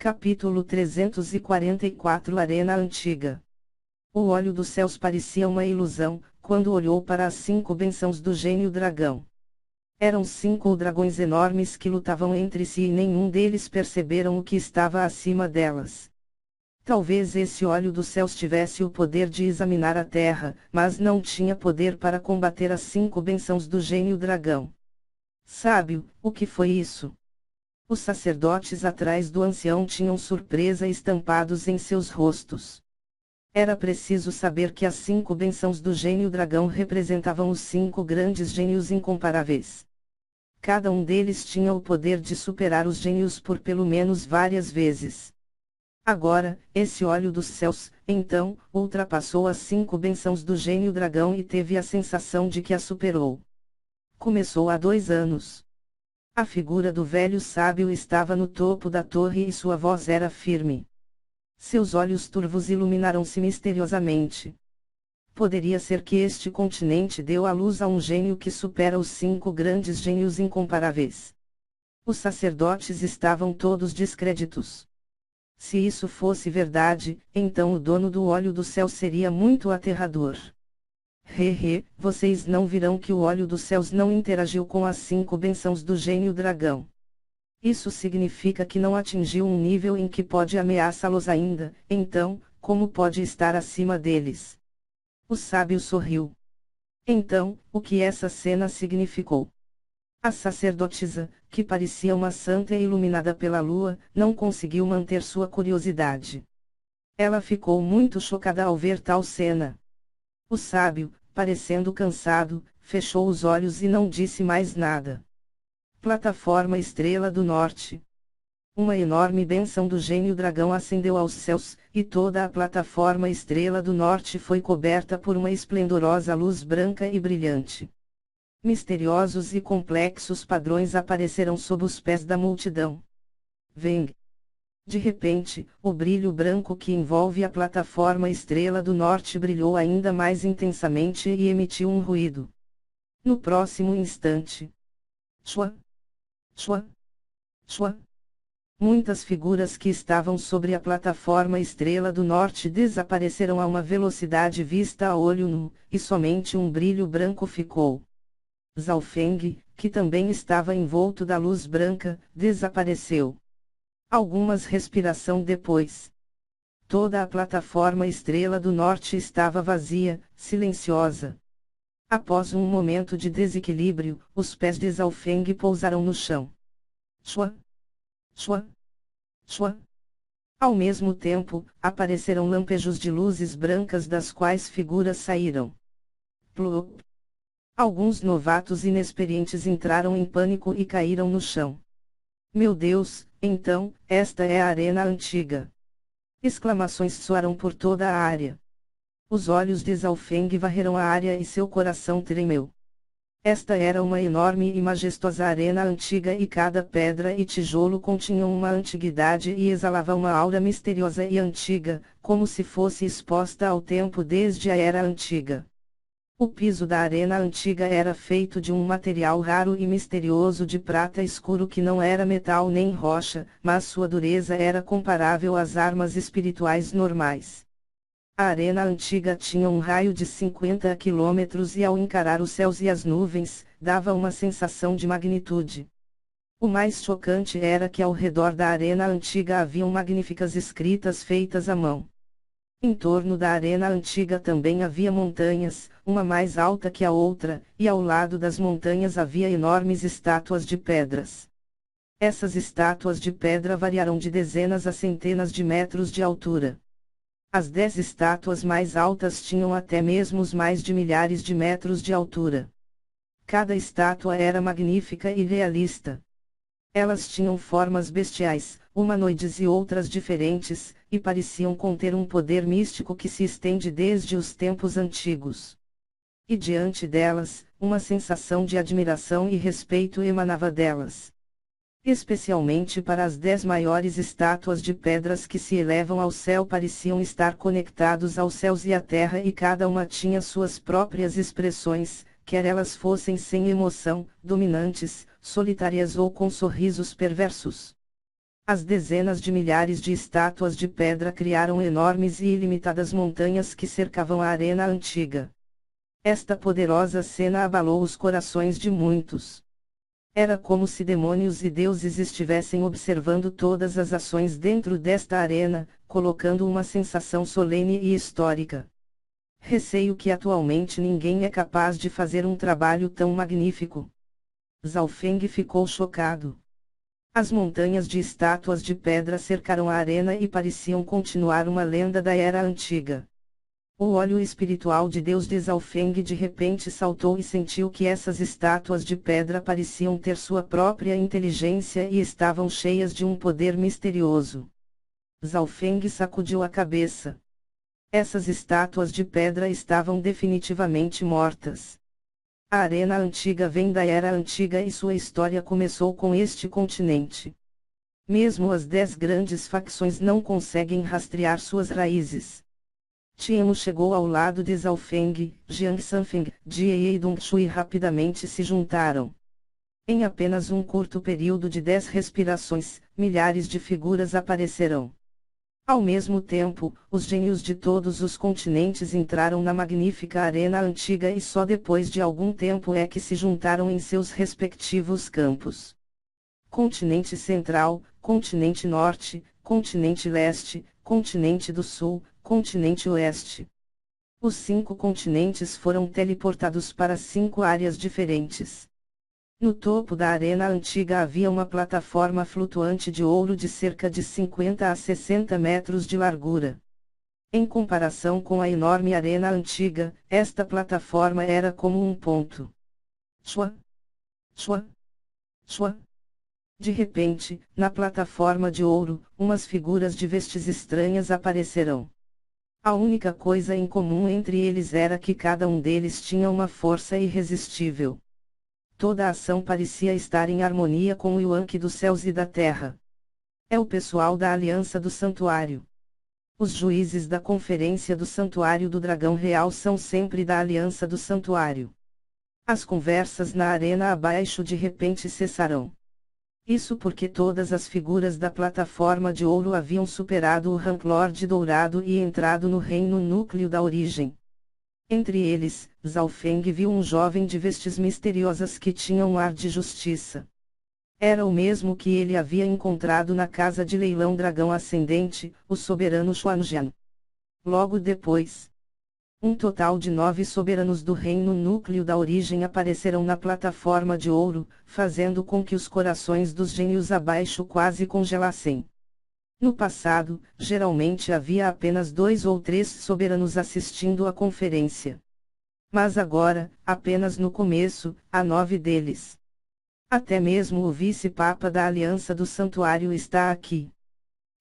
Capítulo 344 Arena Antiga. O olho dos céus parecia uma ilusão, quando olhou para as 5 bênçãos do gênio dragão. Eram 5 dragões enormes que lutavam entre si e nenhum deles perceberam o que estava acima delas. Talvez esse olho dos céus tivesse o poder de examinar a terra, mas não tinha poder para combater as 5 bênçãos do gênio dragão. Sábio, o que foi isso? Os sacerdotes atrás do ancião tinham surpresa estampados em seus rostos. Era preciso saber que as 5 bênçãos do gênio dragão representavam os 5 grandes gênios incomparáveis. Cada um deles tinha o poder de superar os gênios por pelo menos várias vezes. Agora, esse olho dos céus, então, ultrapassou as 5 bênçãos do gênio dragão e teve a sensação de que a superou. Começou há 2 anos. A figura do velho sábio estava no topo da torre e sua voz era firme. Seus olhos turvos iluminaram-se misteriosamente. Poderia ser que este continente deu à luz a um gênio que supera os 5 grandes gênios incomparáveis. Os sacerdotes estavam todos descréditos. Se isso fosse verdade, então o dono do olho do céu seria muito aterrador. Vocês não virão que o olho dos céus não interagiu com as 5 bênçãos do gênio dragão. Isso significa que não atingiu um nível em que pode ameaçá-los ainda, então, como pode estar acima deles? O sábio sorriu. Então, o que essa cena significou? A sacerdotisa, que parecia uma santa iluminada pela lua, não conseguiu manter sua curiosidade. Ela ficou muito chocada ao ver tal cena. O sábio, parecendo cansado, fechou os olhos e não disse mais nada. Plataforma Estrela do Norte. Uma enorme bênção do gênio dragão ascendeu aos céus, e toda a plataforma Estrela do Norte foi coberta por uma esplendorosa luz branca e brilhante. Misteriosos e complexos padrões apareceram sob os pés da multidão. Veng. De repente, o brilho branco que envolve a plataforma Estrela do Norte brilhou ainda mais intensamente e emitiu um ruído. No próximo instante. Chua! Chua! Chua! Muitas figuras que estavam sobre a plataforma Estrela do Norte desapareceram a uma velocidade vista a olho nu, e somente um brilho branco ficou. Zhao Feng, que também estava envolto da luz branca, desapareceu. Algumas respiração depois. Toda a plataforma Estrela do Norte estava vazia, silenciosa. Após um momento de desequilíbrio, os pés de Zhao Feng pousaram no chão. Chua! Chua! Chua! Ao mesmo tempo, apareceram lampejos de luzes brancas das quais figuras saíram. Plop! Alguns novatos inexperientes entraram em pânico e caíram no chão. Meu Deus, então, esta é a arena antiga. Exclamações soaram por toda a área. Os olhos de Zhao Feng varreram a área e seu coração tremeu. Esta era uma enorme e majestosa arena antiga e cada pedra e tijolo continham uma antiguidade e exalava uma aura misteriosa e antiga, como se fosse exposta ao tempo desde a Era Antiga. O piso da arena antiga era feito de um material raro e misterioso de prata escuro que não era metal nem rocha, mas sua dureza era comparável às armas espirituais normais. A arena antiga tinha um raio de 50 quilômetros e ao encarar os céus e as nuvens, dava uma sensação de magnitude. O mais chocante era que ao redor da arena antiga haviam magníficas escritas feitas à mão. Em torno da arena antiga também havia montanhas, uma mais alta que a outra, e ao lado das montanhas havia enormes estátuas de pedras. Essas estátuas de pedra variaram de dezenas a centenas de metros de altura. As 10 estátuas mais altas tinham até mesmo mais de milhares de metros de altura. Cada estátua era magnífica e realista. Elas tinham formas bestiais, humanoides e outras diferentes, e pareciam conter um poder místico que se estende desde os tempos antigos. E diante delas, uma sensação de admiração e respeito emanava delas. Especialmente para as 10 maiores estátuas de pedras que se elevam ao céu pareciam estar conectados aos céus e à terra e cada uma tinha suas próprias expressões, quer elas fossem sem emoção, dominantes, solitárias ou com sorrisos perversos. As dezenas de milhares de estátuas de pedra criaram enormes e ilimitadas montanhas que cercavam a arena antiga. Esta poderosa cena abalou os corações de muitos. Era como se demônios e deuses estivessem observando todas as ações dentro desta arena, colocando uma sensação solene e histórica. Receio que atualmente ninguém é capaz de fazer um trabalho tão magnífico. Zhao Feng ficou chocado. As montanhas de estátuas de pedra cercaram a arena e pareciam continuar uma lenda da Era Antiga. O olho espiritual de Deus de Zhao Feng de repente saltou e sentiu que essas estátuas de pedra pareciam ter sua própria inteligência e estavam cheias de um poder misterioso. Zhao Feng sacudiu a cabeça. Essas estátuas de pedra estavam definitivamente mortas. A arena antiga vem da Era Antiga e sua história começou com este continente. Mesmo as 10 grandes facções não conseguem rastrear suas raízes. Tianmu chegou ao lado de Zhao Feng, Jiang Sanfeng, Jie e Dong Shui rapidamente se juntaram. Em apenas um curto período de 10 respirações, milhares de figuras aparecerão. Ao mesmo tempo, os gênios de todos os continentes entraram na magnífica arena antiga e só depois de algum tempo é que se juntaram em seus respectivos campos. Continente Central, Continente Norte, Continente Leste, Continente do Sul, Continente Oeste. Os 5 continentes foram teleportados para 5 áreas diferentes. No topo da arena antiga havia uma plataforma flutuante de ouro de cerca de 50 a 60 metros de largura. Em comparação com a enorme arena antiga, esta plataforma era como um ponto. Chua! Chua! Chua! De repente, na plataforma de ouro, umas figuras de vestes estranhas aparecerão. A única coisa em comum entre eles era que cada um deles tinha uma força irresistível. Toda a ação parecia estar em harmonia com o Yuan-Qi dos céus e da terra. É o pessoal da Aliança do Santuário. Os juízes da Conferência do Santuário do Dragão Real são sempre da Aliança do Santuário. As conversas na arena abaixo de repente cessarão. Isso porque todas as figuras da plataforma de ouro haviam superado o Rank-Lord Dourado e entrado no reino núcleo da origem. Entre eles, Zhao Feng viu um jovem de vestes misteriosas que tinha um ar de justiça. Era o mesmo que ele havia encontrado na casa de leilão Dragão Ascendente, o soberano Xuanjian. Logo depois, um total de 9 soberanos do reino núcleo da origem apareceram na plataforma de ouro, fazendo com que os corações dos gênios abaixo quase congelassem. No passado, geralmente havia apenas 2 ou 3 soberanos assistindo à conferência. Mas agora, apenas no começo, há 9 deles. Até mesmo o vice-papa da Aliança do Santuário está aqui.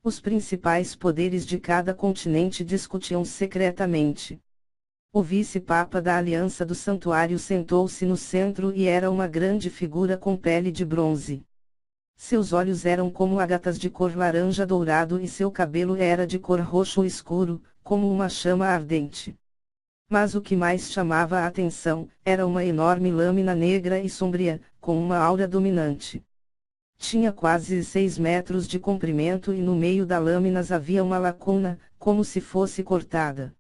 Os principais poderes de cada continente discutiam secretamente. O vice-papa da Aliança do Santuário sentou-se no centro e era uma grande figura com pele de bronze. Seus olhos eram como ágatas de cor laranja dourado e seu cabelo era de cor roxo escuro, como uma chama ardente. Mas o que mais chamava a atenção, era uma enorme lâmina negra e sombria, com uma aura dominante. Tinha quase 6 metros de comprimento e no meio da lâmina havia uma lacuna, como se fosse cortada.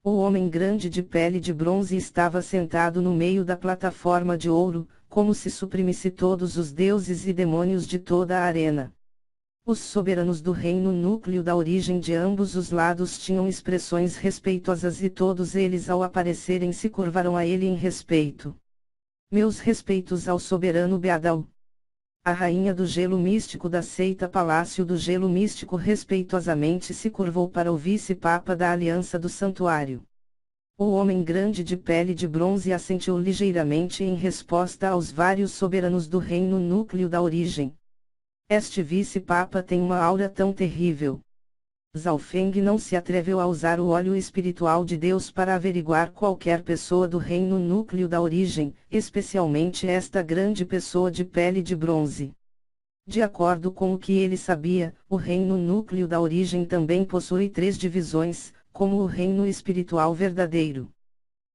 O homem grande de pele de bronze estava sentado no meio da plataforma de ouro, como se suprimisse todos os deuses e demônios de toda a arena. Os soberanos do reino núcleo da origem de ambos os lados tinham expressões respeitosas e todos eles ao aparecerem se curvaram a ele em respeito. Meus respeitos ao soberano Beadal. A rainha do gelo místico da seita Palácio do Gelo Místico respeitosamente se curvou para o vice-papa da Aliança do Santuário. O homem grande de pele de bronze assentiu ligeiramente em resposta aos vários soberanos do reino núcleo da origem. Este vice-papa tem uma aura tão terrível. Zhao Feng não se atreveu a usar o óleo espiritual de Deus para averiguar qualquer pessoa do reino núcleo da origem, especialmente esta grande pessoa de pele de bronze. De acordo com o que ele sabia, o reino núcleo da origem também possui 3 divisões, como o reino espiritual verdadeiro.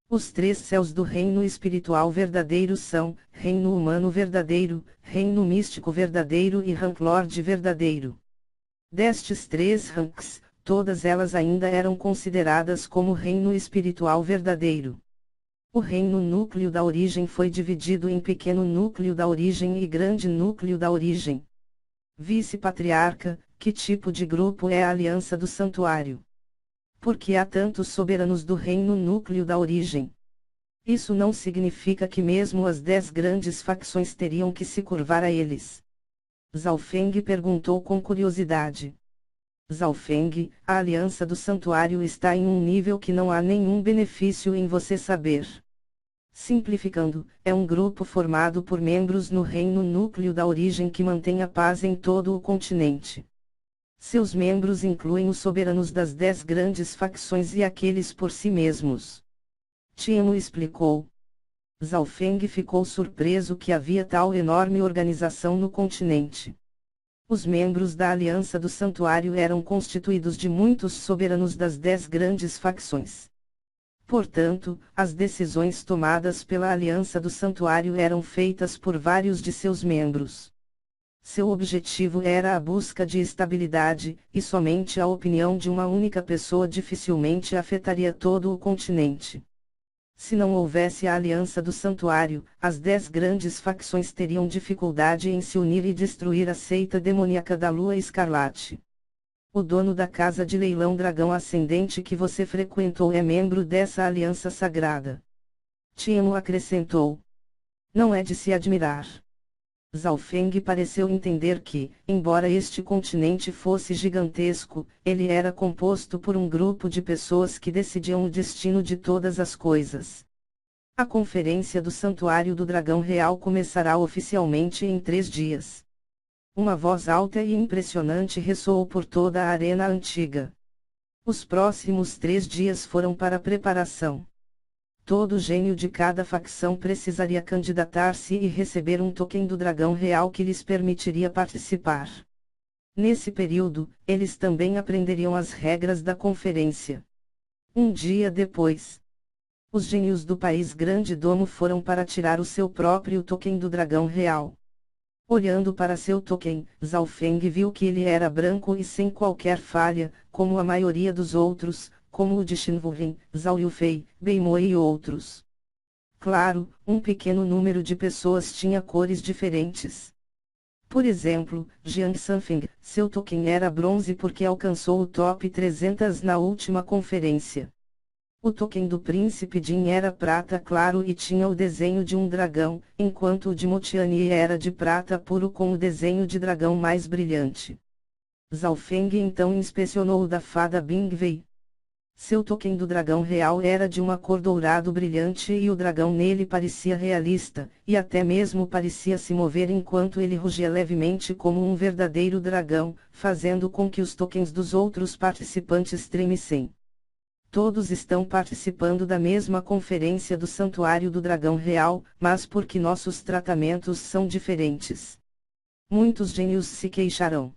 Os três céus do reino espiritual verdadeiro são: reino humano verdadeiro, reino místico verdadeiro e rank lord verdadeiro. Destes três ranks, todas elas ainda eram consideradas como reino espiritual verdadeiro. O reino núcleo da origem foi dividido em pequeno núcleo da origem e grande núcleo da origem. Vice-patriarca, que tipo de grupo é a aliança do santuário? Porque há tantos soberanos do reino núcleo da origem. Isso não significa que mesmo as 10 grandes facções teriam que se curvar a eles. Zhao Feng perguntou com curiosidade. Zhao Feng, a aliança do santuário está em um nível que não há nenhum benefício em você saber. Simplificando, é um grupo formado por membros no reino núcleo da origem que mantém a paz em todo o continente. Seus membros incluem os soberanos das 10 grandes facções e aqueles por si mesmos. Tianmu explicou. Zhao Feng ficou surpreso que havia tal enorme organização no continente. Os membros da Aliança do Santuário eram constituídos de muitos soberanos das 10 grandes facções. Portanto, as decisões tomadas pela Aliança do Santuário eram feitas por vários de seus membros. Seu objetivo era a busca de estabilidade, e somente a opinião de uma única pessoa dificilmente afetaria todo o continente. Se não houvesse a Aliança do Santuário, as 10 grandes facções teriam dificuldade em se unir e destruir a seita demoníaca da Lua Escarlate. O dono da casa de leilão Dragão Ascendente que você frequentou é membro dessa aliança sagrada. Tianmu acrescentou. Não é de se admirar. Zhao Feng pareceu entender que, embora este continente fosse gigantesco, ele era composto por um grupo de pessoas que decidiam o destino de todas as coisas. A conferência do Santuário do Dragão Real começará oficialmente em 3 dias. Uma voz alta e impressionante ressoou por toda a arena antiga. Os próximos 3 dias foram para preparação. Todo gênio de cada facção precisaria candidatar-se e receber um token do Dragão Real que lhes permitiria participar. Nesse período, eles também aprenderiam as regras da conferência. Um dia depois, os gênios do país Grande Domo foram para tirar o seu próprio token do Dragão Real. Olhando para seu token, Zhao Feng viu que ele era branco e sem qualquer falha, como a maioria dos outros, como o de Shin Wuhen, Zhao Yufei, Beimo e outros. Claro, um pequeno número de pessoas tinha cores diferentes. Por exemplo, Jiang Sanfeng, seu token era bronze porque alcançou o top 300 na última conferência. O token do príncipe Jin era prata claro e tinha o desenho de um dragão, enquanto o de Motiani era de prata puro com o desenho de dragão mais brilhante. Zhao Feng então inspecionou o da fada Bingwei. Seu token do dragão real era de uma cor dourado brilhante e o dragão nele parecia realista, e até mesmo parecia se mover enquanto ele rugia levemente como um verdadeiro dragão, fazendo com que os tokens dos outros participantes tremessem. Todos estão participando da mesma conferência do Santuário do Dragão Real, mas porque nossos tratamentos são diferentes. Muitos gênios se queixarão.